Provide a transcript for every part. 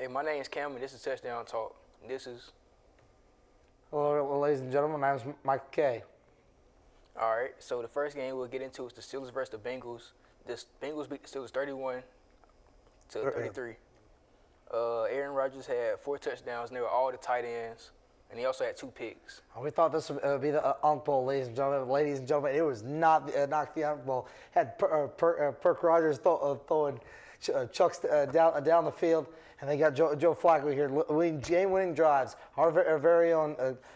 Hey, my name's Cam, and this is Touchdown Talk. This is Hello, ladies and gentlemen. My name is Michael K. all right. So the first game we'll get into is the Steelers versus the Bengals. The Bengals beat the Steelers 31-33. Aaron Rodgers had 4 touchdowns, and they were all the tight ends, and he also had 2 picks. We thought this would be the Unk Bowl, ladies and gentlemen. Ladies and gentlemen, it was not the Unk Bowl. Had Perk Rogers throwing chucks down the field, and they got Joe Flacco here leading game-winning drives. Our very own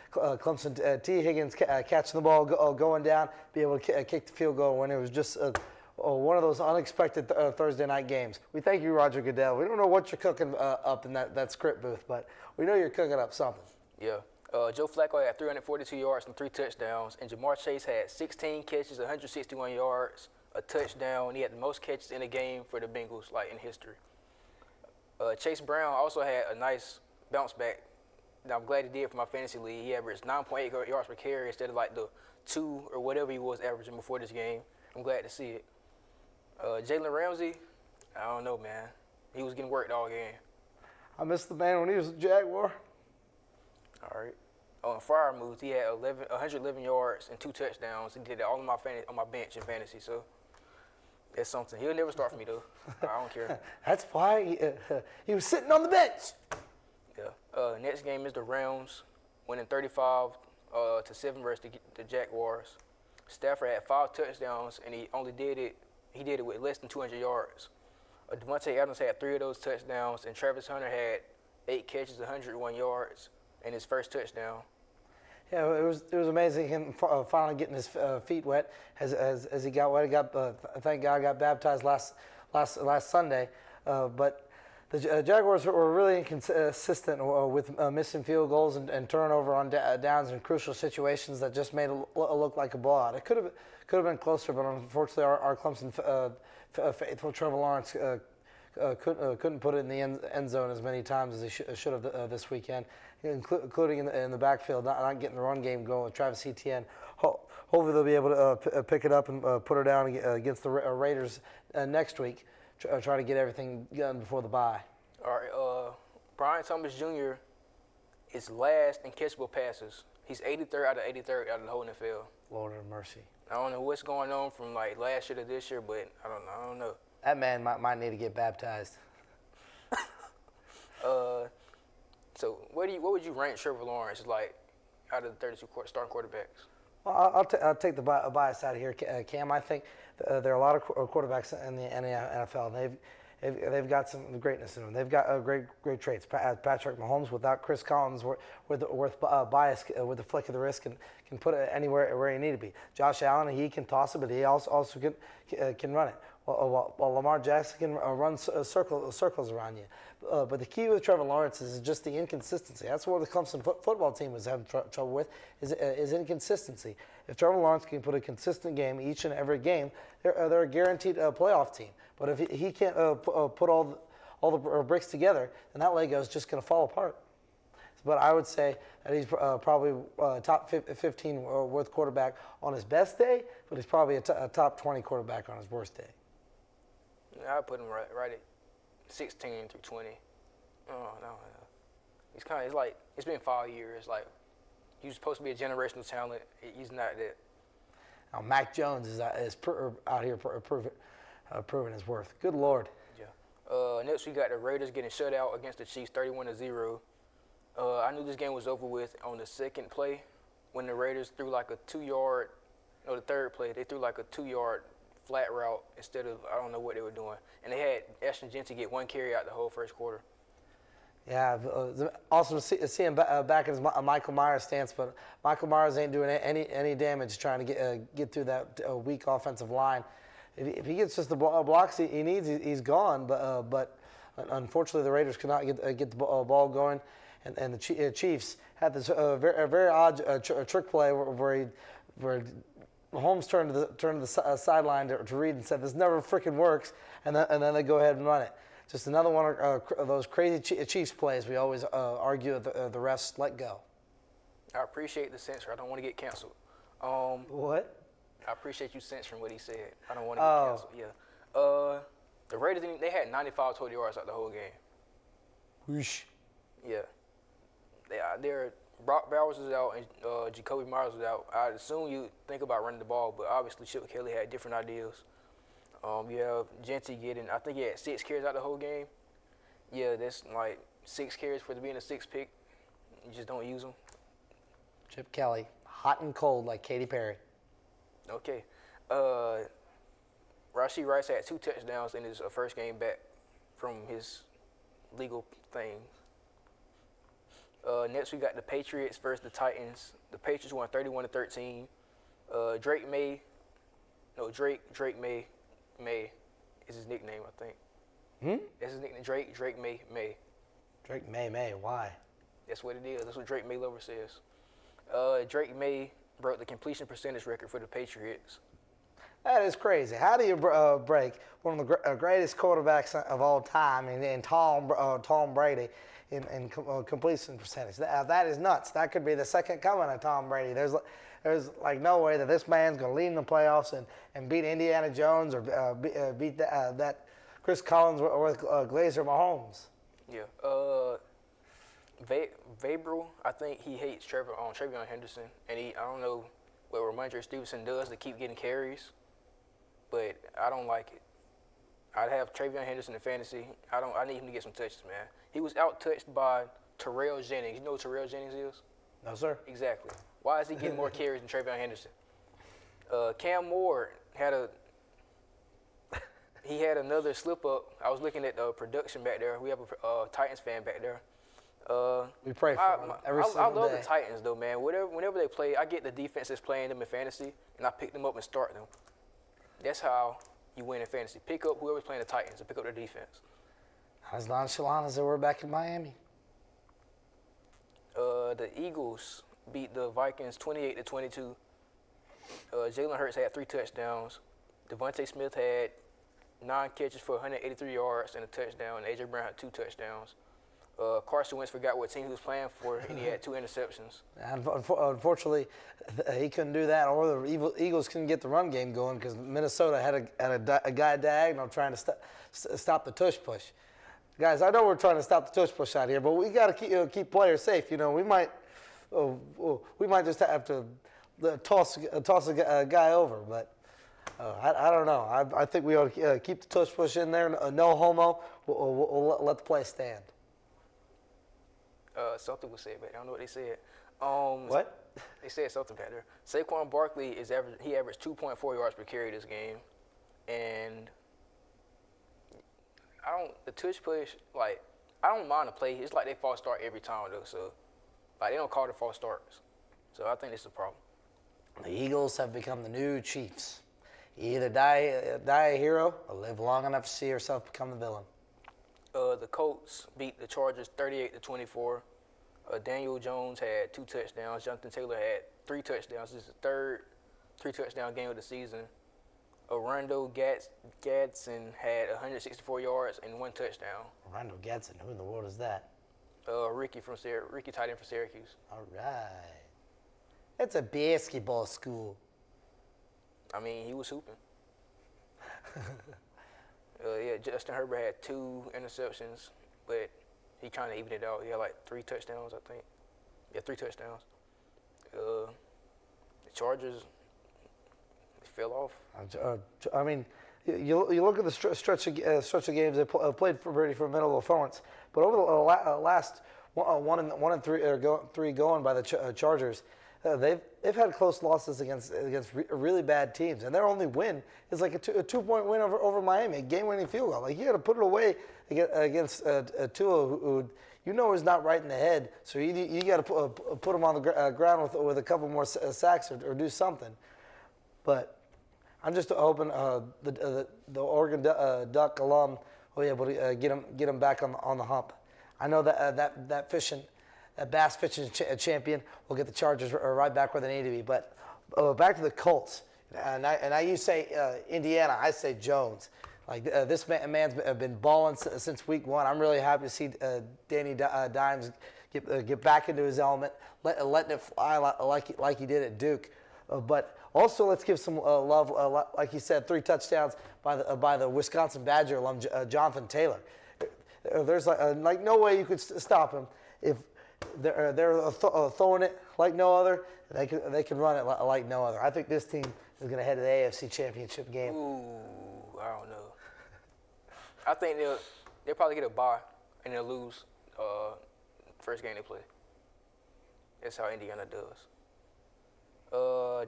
Clemson T. Higgins catching the ball, going down, be able to kick the field goal when it was just one of those unexpected Thursday night games. We thank you, Roger Goodell. We don't know what you're cooking up in that script booth, but we know you're cooking up something. Yeah. Joe Flacco had 342 yards and 3 touchdowns, and Jamar Chase had 16 catches, 161 yards, a touchdown. He had the most catches in a game for the Bengals, like in history. Chase Brown also had a nice bounce back. I'm glad he did for my fantasy league. He averaged 9.8 yards per carry instead of like the 2 or whatever he was averaging before this game. I'm glad to see it. Jalen Ramsey, I don't know, man. He was getting worked all game. I missed the man when he was a Jaguar. All right. On fire moves, he had 111 yards and 2 touchdowns. He did it all on my bench in fantasy, so that's something. He'll never start for me, though. I don't care. That's why he was sitting on the bench. Yeah. Next game is the Rams, winning 35-7 versus the Jaguars. Stafford had 5 touchdowns, and he did it with less than 200 yards. Devontae Adams had 3 of those touchdowns, and Travis Hunter had 8 catches, 101 yards, and his first touchdown. Yeah, it was amazing him finally getting his feet wet as he got wet. Thank God, got baptized last Sunday. But the Jaguars were really inconsistent with missing field goals and turnover on downs in crucial situations that just made it look like a blowout. It could have been closer, but unfortunately, our Clemson faithful Trevor Lawrence couldn't put it in the end zone as many times as he should have this weekend, including in the backfield, not getting the run game going with Travis Etienne. Hopefully they'll be able to pick it up and put her down against the Raiders next week, try to get everything done before the bye. All right, Brian Thomas Jr. is last in catchable passes. He's 83rd out of 83rd out of the whole NFL. Lord have mercy. I don't know what's going on from like last year to this year, but I don't know. That man might need to get baptized. So what would you rank Trevor Lawrence like out of the 32 starting quarterbacks? Well, I'll take the bias out of here, Cam. I think there are a lot of quarterbacks in the NFL. They've got some greatness in them. They've got great traits. Patrick Mahomes, without Chris Collins, worth bias with the flick of the wrist, can put it anywhere where he need to be. Josh Allen, he can toss it, but he also can run it. While Lamar Jackson can run circles around you. But the key with Trevor Lawrence is just the inconsistency. That's what the Clemson football team was having trouble with, is inconsistency. If Trevor Lawrence can put a consistent game each and every game, they're a guaranteed playoff team. But if he can't put all the bricks together, then that Lego is just going to fall apart. But I would say that he's probably top 15 worth quarterback on his best day, but he's probably a top 20 quarterback on his worst day. I'd put him right at 16 through 20. Oh, no. He's like, it's been 5 years. Like, he was supposed to be a generational talent. He's not that. Now, Mac Jones is out here proving his worth. Good Lord. Yeah. Next, we got the Raiders getting shut out against the Chiefs 31-0. I knew this game was over with on the second play when the Raiders threw like a 2-yard, no, the third play, they threw like a 2-yard flat route instead of, I don't know what they were doing. And they had Ashton Jeanty get 1 carry out the whole first quarter. Yeah, awesome to see him back in his Michael Myers stance, but Michael Myers ain't doing any damage trying to get through that weak offensive line. If he gets just the blocks he needs, he's gone. But unfortunately, the Raiders could not get the ball going, and the Chiefs had this very odd trick play where Holmes turned to the sideline to Reed and said, "This never freaking works," and then they go ahead and run it. Just another one of those crazy Chiefs plays we always argue that the refs let go. I appreciate the censor. I don't want to get canceled. What? I appreciate you censoring what he said. I don't want to get canceled. Yeah. The Raiders, they had 95 total yards out the whole game. Whoosh. Yeah. They're Brock Bowers is out and Jacoby Myers is out. I'd assume you think about running the ball, but obviously Chip Kelly had different ideas. You have Genty getting, I think he had 6 carries out the whole game. Yeah, that's like 6 carries for being a 6 pick. You just don't use them. Chip Kelly, hot and cold like Katy Perry. Okay. Rashee Rice had 2 touchdowns in his first game back from his legal thing. Next, we got the Patriots versus the Titans. The Patriots won 31-13. Drake May is his nickname, I think. That's his nickname, Drake May. Drake May, why? That's what it is. That's what Drake May Lover says. Drake May broke the completion percentage record for the Patriots. That is crazy. How do you break one of the greatest quarterbacks of all time in Tom Brady in completion percentage? That is nuts. That could be the second coming of Tom Brady. There's like no way that this man's going to lead in the playoffs and beat Indiana Jones or beat that Chris Collinsworth Glazer Mahomes. Yeah. Vabril, I think he hates Travion Henderson, and I don't know what Ramondre Stevenson does to keep getting carries, but I don't like it. I'd have Travion Henderson in fantasy. I need him to get some touches, man. He was out-touched by Terrell Jennings. You know what Terrell Jennings is? No, sir. Exactly. Why is he getting more carries than Travion Henderson? Cam Moore had another slip-up. I was looking at the production back there. We have a Titans fan back there. We pray for him every single day. I love the Titans, though, man. Whenever they play, I get the defense that's playing them in fantasy, and I pick them up and start them. That's how you win in fantasy. Pick up whoever's playing the Titans and pick up their defense. As nonchalant as they were back in Miami. The Eagles beat the Vikings 28-22. Jalen Hurts had 3 touchdowns. Devontae Smith had 9 catches for 183 yards and a touchdown, and A.J. Brown had 2 touchdowns. Carson Wentz forgot what team he was playing for, and he had 2 interceptions. Unfortunately, he couldn't do that, or the Eagles couldn't get the run game going because Minnesota had a guy diagonal trying to stop the tush push. Guys, I know we're trying to stop the tush push out here, but we got to keep players safe. You know, we might just have to toss a guy over, but I don't know. I think we ought to keep the tush push in there. No homo. We'll let the play stand. Something was said back there. I don't know what they said. What? They said something back there. Saquon Barkley averaged 2.4 yards per carry this game, and the tush push, like, I don't mind the play. It's like they false start every time though, so like they don't call it false starts. So I think this is a problem. The Eagles have become the new Chiefs. You either die a hero or live long enough to see yourself become the villain. The Colts beat the Chargers 38-24. Daniel Jones had 2 touchdowns. Jonathan Taylor had 3 touchdowns. This is the third 3-touchdown game of the season. Rondo Gadsden had 164 yards and 1 touchdown. Rondo Gadsden, who in the world is that? Ricky tight end for Syracuse. All right. It's a basketball school. I mean, he was hooping. Justin Herbert had 2 interceptions, but he kind of evened it out. He had like 3 touchdowns, I think. Yeah, 3 touchdowns. The Chargers fell off. I mean, you look at the stretch of games they played for pretty formidable opponents, but over the last 1 and 3 going by the Chargers, they've had close losses against really bad teams, and their only win is like a 2-point win over Miami, a game-winning field goal. Like, you got to put it away against Tua, who you know is not right in the head. So you got to put him on the ground with a couple more sacks or do something. But I'm just hoping the Oregon Duck alum will be able to get him back on the hump. I know that bass fishing champion will get the Chargers right back where they need to be. But back to the Colts, and you say Indiana, I say Jones. Like, this man's been balling since week 1. I'm really happy to see Danny Dimes get back into his element, letting it fly like he did at Duke. But also, let's give some love, like you said, 3 touchdowns by the Wisconsin Badger alum, Jonathan Taylor. there's like no way you could stop him if they're throwing it like no other. They can run it like no other. I think this team is going to head to the AFC Championship game. Ooh, I don't know. I think they'll probably get a bye and they'll lose first game they play. That's how Indiana does.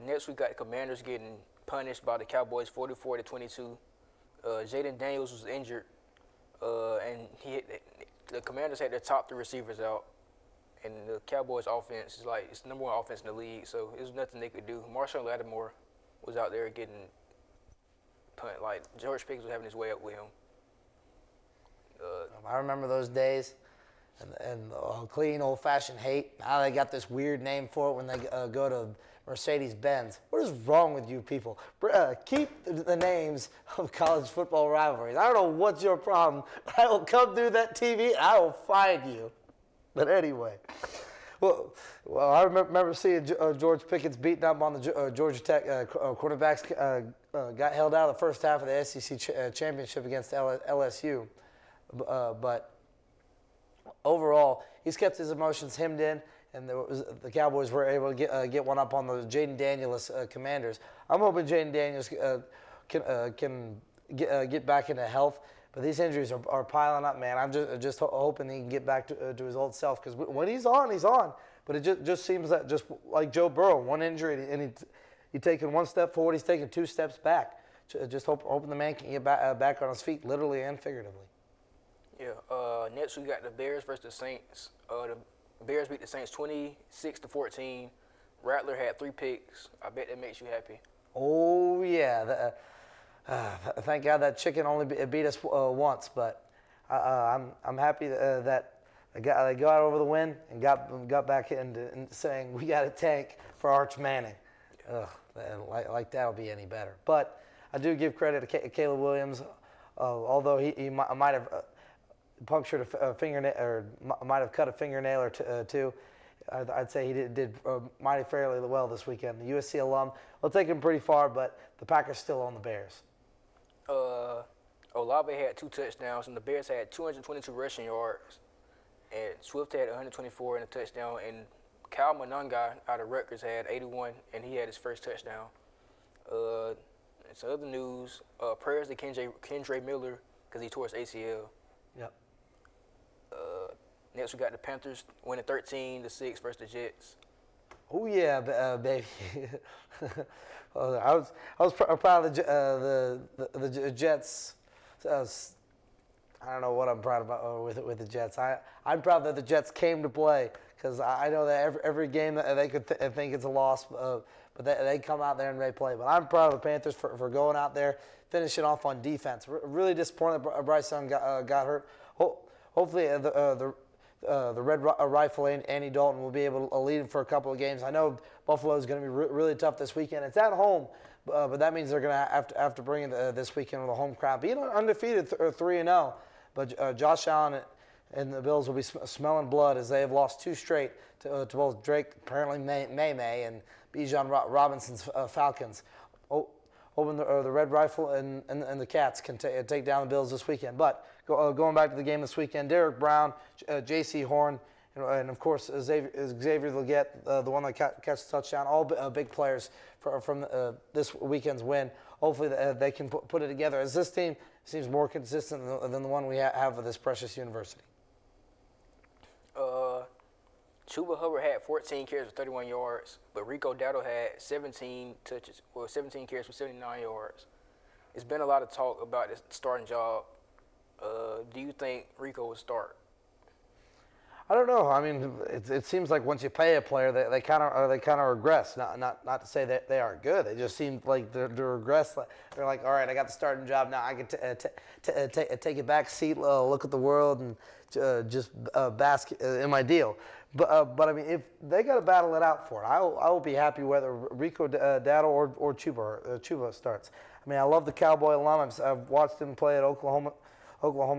Next we got the Commanders getting punished by the Cowboys 44-22. Jaden Daniels was injured, and the Commanders had their top 3 receivers out, and the Cowboys offense is like it's the number 1 offense in the league, so there's nothing they could do. Marshawn Lattimore was out there getting punt, like George Pickens was having his way up with him. I remember those days, and clean old-fashioned hate. Now they got this weird name for it when they go to Mercedes-Benz. What is wrong with you people? Keep the names of college football rivalries. I don't know what's your problem. I will come through that TV and I will find you. But anyway, well, I remember seeing George Pickens beating up on the Georgia Tech quarterbacks. Got held out of the first half of the SEC championship against LSU. But overall, he's kept his emotions hemmed in. And the Cowboys were able to get one up on the Jaden Daniels Commanders. I'm hoping Jaden Daniels can get back into health. But these injuries are piling up, man. I'm just hoping he can get back to his old self. Because when he's on, he's on. But it just seems that just like Joe Burrow, one injury, and he's taking 1 step forward, he's taking 2 steps back. Just hoping the man can get back on his feet, literally and figuratively. Yeah. Next we got the Bears versus the Saints. The Bears beat the Saints 26-14. Rattler had 3 picks. I bet that makes you happy. Oh yeah. Thank God that chicken only beat us once, but I'm happy that they got over the win and got back into saying we got a tank for Arch Manning. Like that'll be any better. But I do give credit to Caleb Williams, although he might have punctured a fingernail or might have cut a fingernail or two. I'd say he did mighty fairly well this weekend. The USC alum will take him pretty far, but the Packers still own the Bears. Olave had 2 touchdowns, and the Bears had 222 rushing yards. And Swift had 124 and a touchdown. And Kyle Monangai out of Rutgers had 81, and he had his first touchdown. Some other news, prayers to Kendre Miller because he tore his ACL. Yep. Next, we got the Panthers winning 13-6 versus the Jets. Oh yeah, baby. I was proud of the Jets. I don't know what I'm proud about with the Jets. I'm proud that the Jets came to play because I know that every game that they could think it's a loss, but they come out there and they play. But I'm proud of the Panthers for going out there, finishing off on defense. Really disappointed that Bryce Young got hurt. Hopefully the Red Rifle and Andy Dalton will be able to lead him for a couple of games. I know Buffalo is going to be really tough this weekend. It's at home, but that means they're going to have to bring in this weekend with a home crowd. Being undefeated 3-0, but Josh Allen and the Bills will be smelling blood as they have lost 2 straight to both Drake, apparently May, and Bijan Robinson's Falcons. Hoping the Red Rifle and the Cats can take down the Bills this weekend. But going back to the game this weekend, Derek Brown, J.C. Horn, and of course Xavier Legette, the one that catches a touchdown, all big players from this weekend's win. Hopefully they can put it together as this team seems more consistent than the one we have with this precious university. Chuba Hubbard had 14 carries for 31 yards, but Rico Dowdle had 17 carries for 79 yards. It's been a lot of talk about this starting job. Do you think Rico will start? I don't know. I mean, it seems like once you pay a player, they kind of regress. Not to say that they aren't good. They just seem like they regress. They're like, all right, I got the starting job now. I can take a back seat, look at the world, and just bask in my deal. But I mean, if they got to battle it out for it, I will be happy whether Rico Dowdle or Chuba starts. I mean, I love the Cowboy alum. I've watched him play at Oklahoma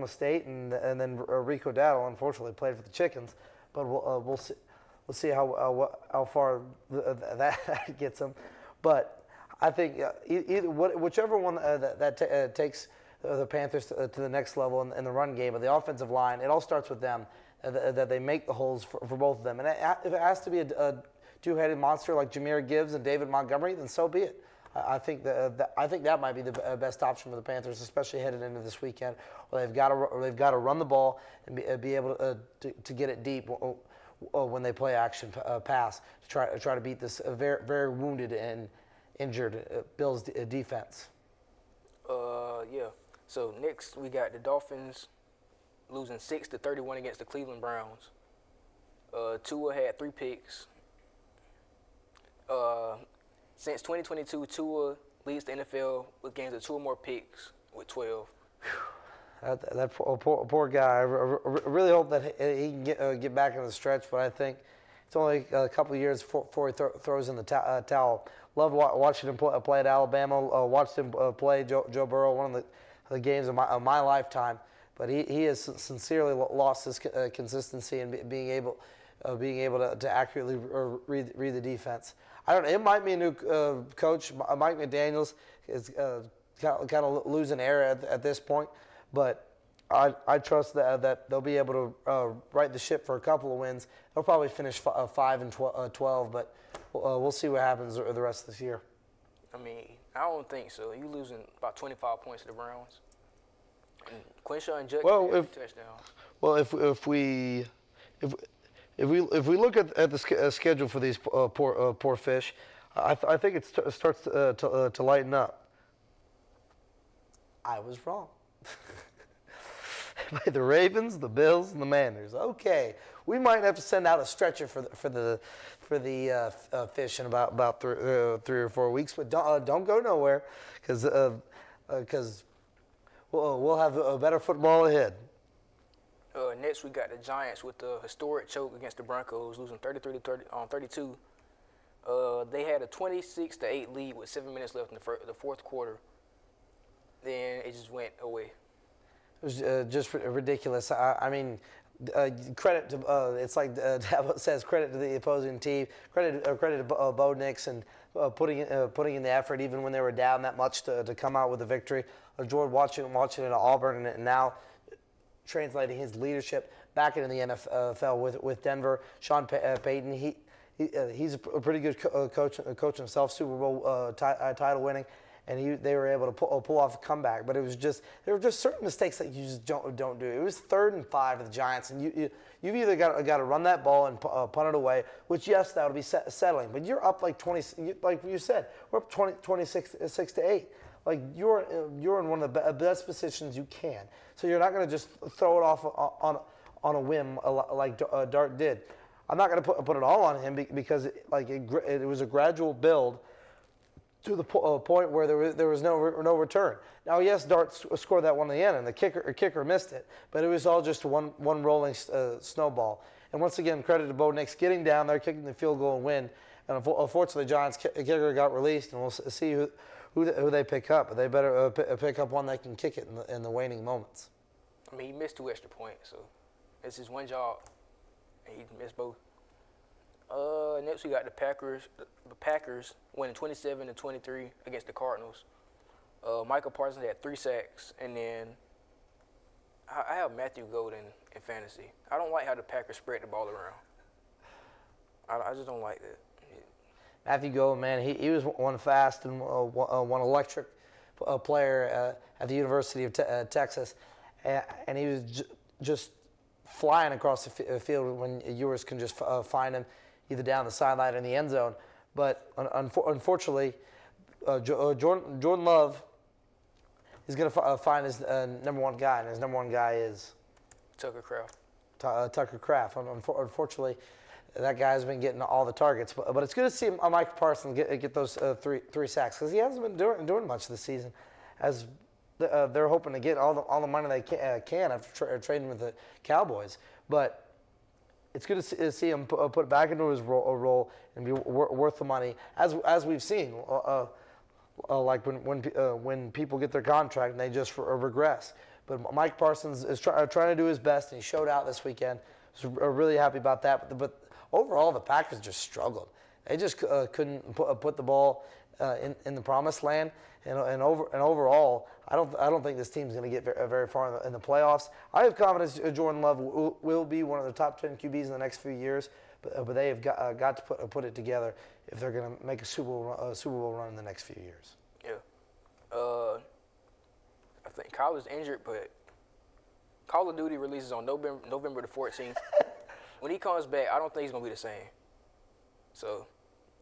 State, and then Rico Dowdle unfortunately played for the Chickens. But we'll see how far that gets him. But I think whichever one that takes the Panthers to the next level in the run game. But the offensive line, it all starts with them, that they make the holes for both of them. And if it has to be a two-headed monster like Jahmyr Gibbs and David Montgomery, then so be it. I think that might be the best option for the Panthers, especially headed into this weekend, where they've got to run the ball and be able to get it deep when they play action pass to try to beat this very very wounded and injured Bills defense. Yeah. So next we got the Dolphins losing 6-31 against the Cleveland Browns. Tua had 3 picks. Since 2022, Tua leads the NFL with games of 2 or more picks with 12. That poor guy. I really hope that he can get back in the stretch, but I think it's only a couple of years before he throws in the towel. Loved watching him play at Alabama. Watched him play Joe Burrow, one of the games of my lifetime. But he has sincerely lost his consistency and being able to accurately read the defense. I don't know. It might be a new coach. Mike McDaniels is kind of losing air at this point, but I trust that they'll be able to right the ship for a couple of wins. They'll probably finish 5-12, but we'll see what happens the rest of this year. I mean, I don't think so. You losing about 25 points to the Browns. And Quinshaw and Judge touchdowns. Well, if we look at the schedule for these poor fish, I think it starts to lighten up. I was wrong. By the Ravens, the Bills, and the Manders. Okay, we might have to send out a stretcher for the fish in about 3 or 4 weeks, but don't go nowhere because we'll have a better football ahead. Next, we got the Giants with the historic choke against the Broncos, losing 33-32. They had a 26-8 lead with 7 minutes left in the fourth quarter. Then it just went away. It was just ridiculous. I mean, credit to it's like Dabo says, credit to the opposing team. Credit to Bo Nix and putting in the effort even when they were down that much to come out with a victory. Jordan watching it at Auburn and now translating his leadership back into the NFL with Denver. Sean Payton, he's a pretty good coach himself, Super Bowl title winning, and they were able to pull off a comeback. But there were just certain mistakes that you just don't do. It was 3rd and 5 of the Giants, and you've either got to run that ball and punt it away, which yes, that would be settling. But you're up like 20, like you said, we're up 26-8. Like you're in one of the best positions you can, so you're not going to just throw it off on a whim like Dart did. I'm not going to put it all on him because it was a gradual build to the point where there was no return. Now yes, Dart scored that one in the end, and the kicker missed it, but it was all just one rolling snowball. And once again, credit to Bo Nix getting down there, kicking the field goal and win. And unfortunately, the Giants kicker got released, and we'll see who they pick up. But they better pick up one that can kick it in the waning moments. I mean, he missed 2 extra points, so it's his one job, and he missed both. Next we got the Packers. The Packers winning 27-23 against the Cardinals. Michael Parsons had 3 sacks, and then I have Matthew Golden in fantasy. I don't like how the Packers spread the ball around. I just don't like that. Matthew Golden, man, he was one fast and one electric player at the University of Texas, and he was just flying across the field when Ewers can just find him either down the sideline or in the end zone. But unfortunately, Jordan Love is going to find his number one guy, and his number one guy is Tucker Kraft. Tucker Kraft. Unfortunately, that guy's been getting all the targets. But it's good to see Mike Parsons get those three sacks because he hasn't been doing much this season, as they're hoping to get all the money they can after trading with the Cowboys. But it's good to see him put it back into his role and be worth the money, as we've seen. Like when people get their contract and they just regress. But Mike Parsons is trying to do his best, and he showed out this weekend. So really happy about that. But overall, the Packers just struggled. They just couldn't put the ball in the promised land. And overall, I don't think this team's going to get very far in the playoffs. I have confidence Jordan Love will be one of the top 10 QBs in the next few years, but they have got to put it together if they're going to make a Super Bowl run in the next few years. Yeah. I think Kyle is injured, but Call of Duty releases on November the 14th. When he comes back, I don't think he's going to be the same. So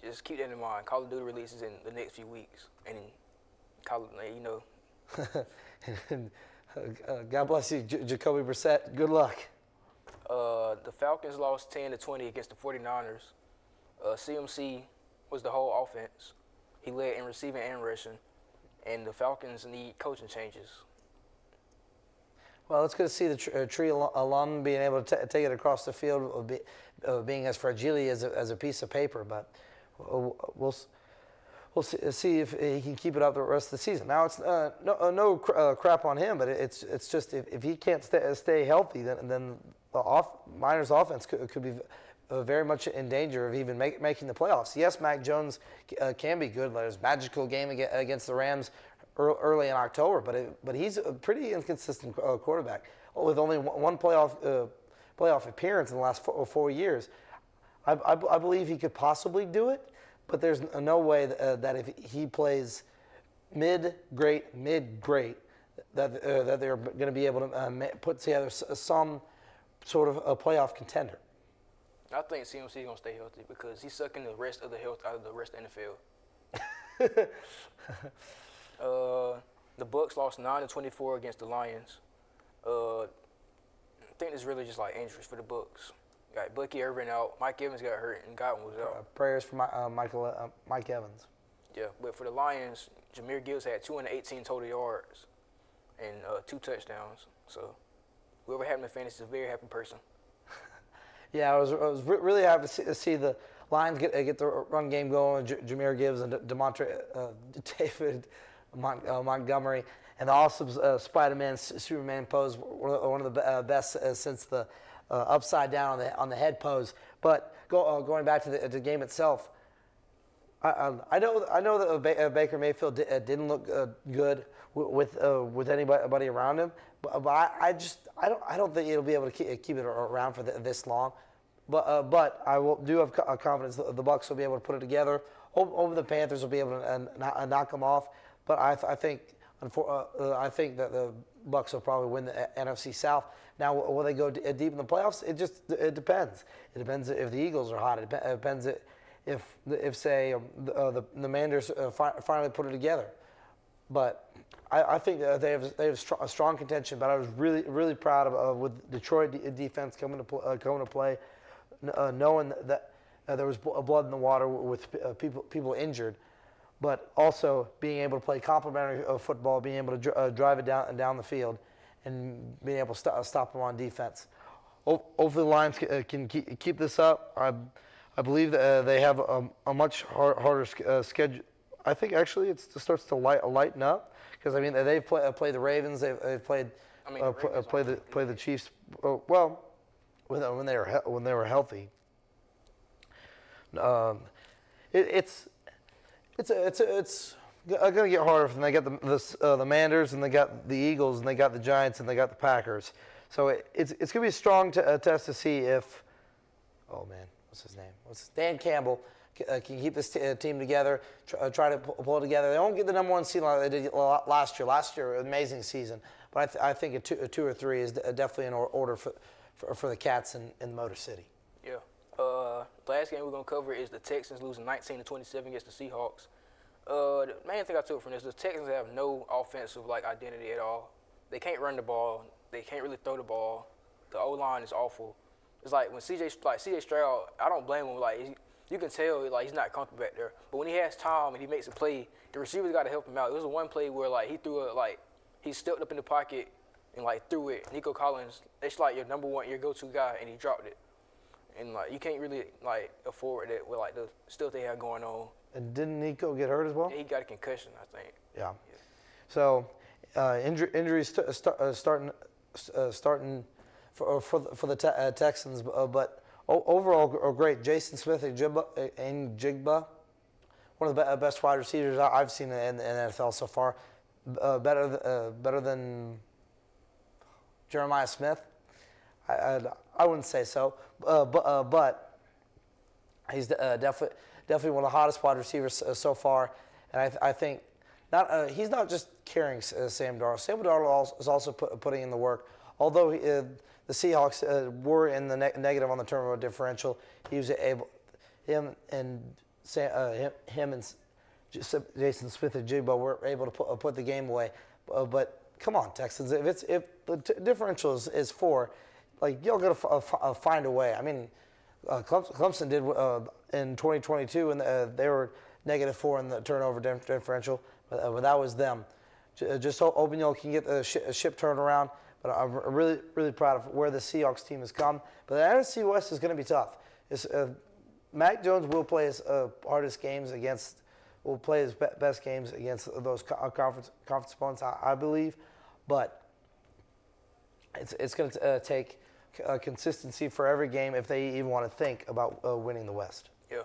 just keep that in mind. Call of Duty releases in the next few weeks. And God bless you, Jacoby Brissett. Good luck. The Falcons lost 10-20 against the 49ers. CMC was the whole offense. He led in receiving and rushing. And the Falcons need coaching changes. Well, it's good to see the Tree alum being able to take it across the field, being as fragile as a piece of paper. But we'll see if he can keep it up the rest of the season. Now, it's no crap on him, but it's just if he can't stay healthy, then the Miners' offense could be very much in danger of even making the playoffs. Yes, Mac Jones can be good. Like his magical game against the Rams early in October, but he's a pretty inconsistent quarterback with only one playoff appearance in the last 4 years. I believe he could possibly do it, but there's no way that if he plays mid-great, that they're going to be able to put together some sort of a playoff contender. I think CMC is going to stay healthy because he's sucking the rest of the health out of the rest of the NFL. The Bucs lost 9-24 against the Lions. I think it's really just like injuries for the Bucs. Got Bucky Irvin out, Mike Evans got hurt, and Godwin was out. Prayers for Mike Evans. Yeah, but for the Lions, Jahmyr Gibbs had 218 total yards and 2 touchdowns. So whoever had him in fantasy is a very happy person. Yeah, I was really happy to see the Lions get the run game going. Jahmyr Gibbs and David Montgomery, and the awesome Spider-Man Superman pose, one of the best since the upside down on the head pose. But going back to the game itself, I know that Baker Mayfield didn't look good with anybody around him, but I don't think he'll be able to keep it around for this long. But I do have confidence that the Bucs will be able to put it together. Over the Panthers will be able to knock them off. But I think that the Bucs will probably win the NFC South. Now, will they go deep in the playoffs? It depends. It depends if the Eagles are hot. It depends if say the Manders finally put it together. But I think that they have a strong contention. But I was really proud of with Detroit defense coming to play, knowing that there was blood in the water with people injured. But also being able to play complementary football, being able to drive it down the field, and being able to stop them on defense. Hopefully the Lions can keep this up. I believe that they have a much harder schedule. I think actually it starts to lighten up because I mean they've played the Ravens, they've played play the Chiefs. Well, when they were healthy. It's going to get harder when they got the Manders and they got the Eagles and they got the Giants and they got the Packers. So it's going to be a strong test to see if, oh man, what's his name? Dan Campbell can keep this team together, try to pull it together. They won't get the number 1 seed like they did last year. Last year, an amazing season. But I think a 2 or 3 is definitely in order for the Cats in Motor City. Yeah. Last game we're going to cover is the Texans losing 19-27 against the Seahawks. The main thing I took from this, the Texans have no offensive identity at all. They can't run the ball. They can't really throw the ball. The O-line is awful. It's like when CJ Stroud, I don't blame him. You can tell he's not comfortable back there. But when he has time and he makes a play, the receivers got to help him out. It was one play where he threw he stepped up in the pocket and threw it. Nico Collins, it's your number 1, your go-to guy, and he dropped it. And you can't really afford that with the stuff they have going on. And didn't Nico get hurt as well? Yeah, he got a concussion, I think. Yeah. So injuries starting for the Texans, but overall great. Jason Smith and Jigba, one of the best wide receivers I've seen in the NFL so far. Better than Jeremiah Smith. I wouldn't say so, but he's definitely one of the hottest wide receivers so far, and I think he's not just carrying Sam Darnold. Sam Darnold is also putting in the work. Although the Seahawks were in the negative on the turnover differential, he was able him and Jason Smith-Njigba were able to put the game away. But come on, Texans, if the differential is 4, like y'all gotta find a way. I mean, Clemson did in 2022, and they were -4 in the turnover differential, but that was them. Just hoping y'all can get the ship turned around. But I'm really proud of where the Seahawks team has come. But the NFC West is going to be tough. Mac Jones will play his hardest games against, will play his best games against those conference opponents, I believe. But it's going to take consistency for every game if they even want to think about winning the West. Yeah.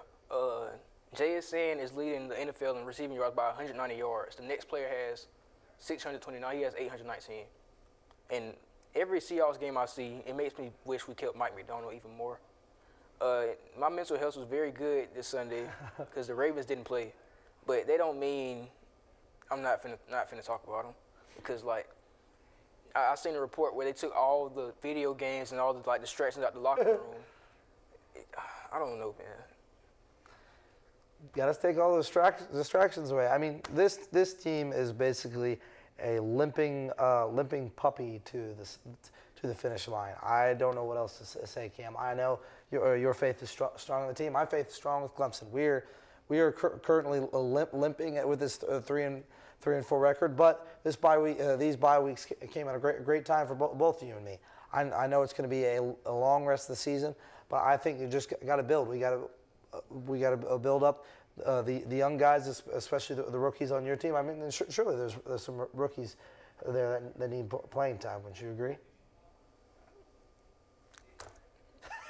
JSN is leading the NFL in receiving yards by 190 yards. The next player has 629. He has 819. And every Seahawks game I see, it makes me wish we kept Mike McDonald even more. My mental health was very good this Sunday because the Ravens didn't play. But they don't mean I'm not finna talk about them. Because, like, I seen a report where they took all the video games and all the, like, distractions out the locker room. I don't know, man. Got to take all the distractions away. I mean, this team is basically a limping puppy to the finish line. I don't know what else to say, Cam. I know your faith is strong in the team. My faith is strong with Clemson. We are currently limping with this 3-4 record, but these bye weeks came at a great time for both you and me. I know it's going to be a long rest of the season, but I think you just got to build. We got to build up the young guys, especially the rookies on your team. I mean, surely there's some rookies there that need playing time. Wouldn't you agree?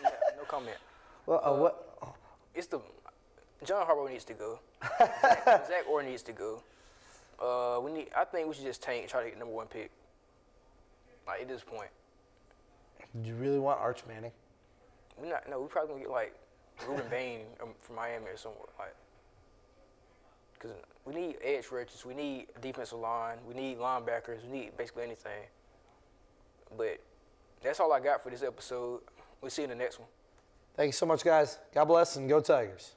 Yeah, no comment. Well, what? It's John Harbaugh needs to go. Zach Orr needs to go. I think we should just try to get #1 pick. Like at this point. Do you really want Arch Manning? We're probably gonna get like Ruben Bain from Miami or somewhere, like. Because we need edge rushers, we need defensive line, we need linebackers, we need basically anything. But that's all I got for this episode. We'll see you in the next one. Thank you so much, guys. God bless and go Tigers.